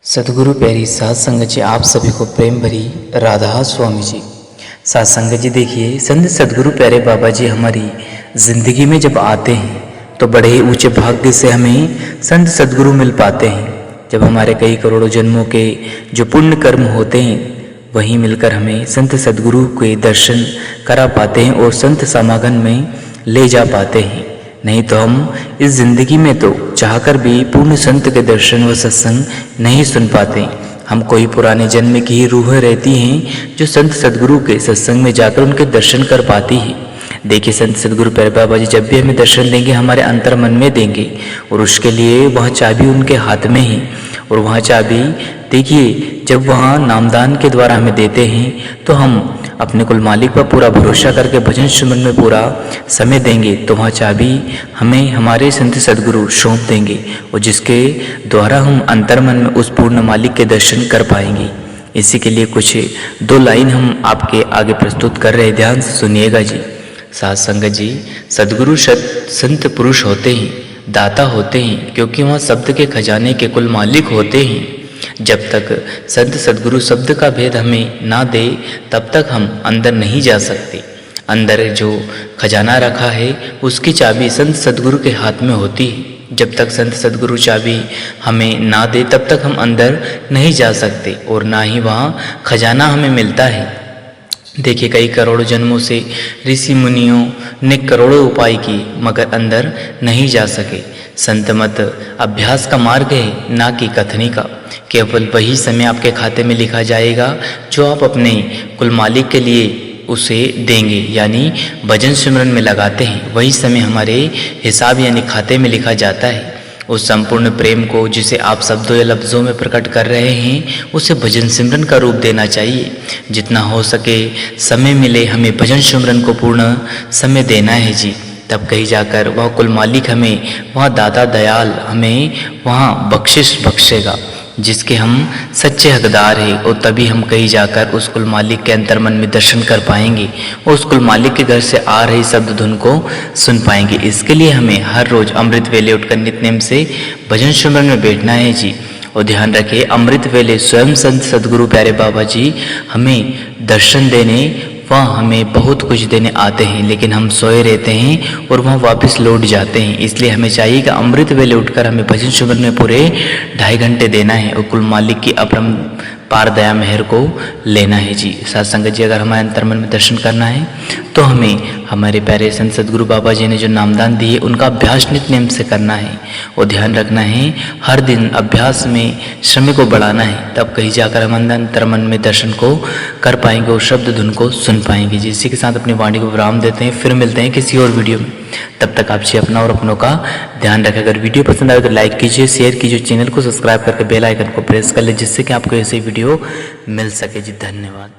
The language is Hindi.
सदगुरु प्यारी साध संगत जी, आप सभी को प्रेम भरी राधा स्वामी जी। साध संगत जी, देखिए संत सदगुरु प्यारे बाबा जी हमारी ज़िंदगी में जब आते हैं तो बड़े ही ऊंचे भाग्य से हमें संत सदगुरु मिल पाते हैं। जब हमारे कई करोड़ों जन्मों के जो पुण्य कर्म होते हैं वहीं मिलकर हमें संत सदगुरु के दर्शन करा पाते हैं और संत समागम में ले जा पाते हैं। नहीं तो हम इस जिंदगी में तो चाहकर भी पूर्ण संत के दर्शन व सत्संग नहीं सुन पाते। हम कोई पुराने जन्म की ही रूह रहती हैं जो संत सदगुरु के सत्संग में जाकर उनके दर्शन कर पाती है। देखिए संत सदगुरु प्यारे बाबा जी जब भी हमें दर्शन देंगे हमारे अंतर मन में देंगे और उसके लिए वह चाबी उनके हाथ में है। और वह चाबी देखिए जब वहाँ नामदान के द्वारा हमें देते हैं तो हम अपने कुल मालिक पर पूरा भरोसा करके भजन सुमन में पूरा समय देंगे तो वह चाबी हमें हमारे संत सदगुरु सौंप देंगे और जिसके द्वारा हम अंतर्मन में उस पूर्ण मालिक के दर्शन कर पाएंगे। इसी के लिए कुछ दो लाइन हम आपके आगे प्रस्तुत कर रहे, ध्यान से सुनिएगा जी। साध संगत जी, सदगुरु संत पुरुष होते हैं, दाता होते हैं, क्योंकि वह शब्द के खजाने के कुल मालिक होते हैं। जब तक संत सदगुरु शब्द का भेद हमें ना दे तब तक हम अंदर नहीं जा सकते। अंदर जो खजाना रखा है उसकी चाबी संत सदगुरु के हाथ में होती है। जब तक संत सदगुरु चाबी हमें ना दे तब तक हम अंदर नहीं जा सकते और ना ही वहाँ खजाना हमें मिलता है। देखिए कई करोड़ों जन्मों से ऋषि मुनियों ने करोड़ों उपाय किए मगर अंदर नहीं जा सके। संत मत अभ्यास का मार्ग है ना कि कथनी का। केवल वही समय आपके खाते में लिखा जाएगा जो आप अपने कुल मालिक के लिए उसे देंगे, यानी भजन सिमरन में लगाते हैं वही समय हमारे हिसाब यानी खाते में लिखा जाता है। उस संपूर्ण प्रेम को जिसे आप शब्दों या लफ्ज़ों में प्रकट कर रहे हैं उसे भजन सिमरन का रूप देना चाहिए। जितना हो सके समय मिले हमें भजन सिमरन को पूर्ण समय देना है जी। तब कहीं जाकर वह कुल मालिक हमें वह दाता दयाल हमें वहाँ बख्शिश बख्शेगा जिसके हम सच्चे हकदार हैं। और तभी हम कहीं जाकर उस कुल मालिक के अंतर्मन में दर्शन कर पाएंगे और उस कुल मालिक के घर से आ रही शब्द धुन को सुन पाएंगे। इसके लिए हमें हर रोज अमृत वेले उठकर नित्य से भजन सिमरन में बैठना है जी। और ध्यान रखें अमृत वेले स्वयं संत सदगुरु प्यारे बाबा जी हमें दर्शन देने वह हमें बहुत कुछ देने आते हैं, लेकिन हम सोए रहते हैं और वह वापस लौट जाते हैं। इसलिए हमें चाहिए कि अमृत वेले उठकर हमें भजन सिमरन में पूरे 2.5 घंटे देना है और कुल मालिक की अपरम पार दया मेहर को लेना है जी। साथ संगत जी, अगर हमारे अंतर्मन में दर्शन करना है तो हमें हमारे प्यारे संत सदगुरु बाबा जी ने जो नामदान दिए उनका अभ्यास नित्य नियम से करना है और ध्यान रखना है हर दिन अभ्यास में समय को बढ़ाना है। तब कहीं जाकर हम अंतर्मन में दर्शन को कर पाएंगे और शब्द धुन को सुन पाएंगे जी। इसी के साथ अपनी वाणी को विराम देते हैं, फिर मिलते हैं किसी और वीडियो में। तब तक आप जी अपना और अपनों का ध्यान रखें। अगर वीडियो पसंद आए तो लाइक कीजिए, शेयर कीजिए, चैनल को सब्सक्राइब करके बेल आइकन को प्रेस कर ले जिससे कि आपको ऐसे वीडियो मिल सके जी। धन्यवाद।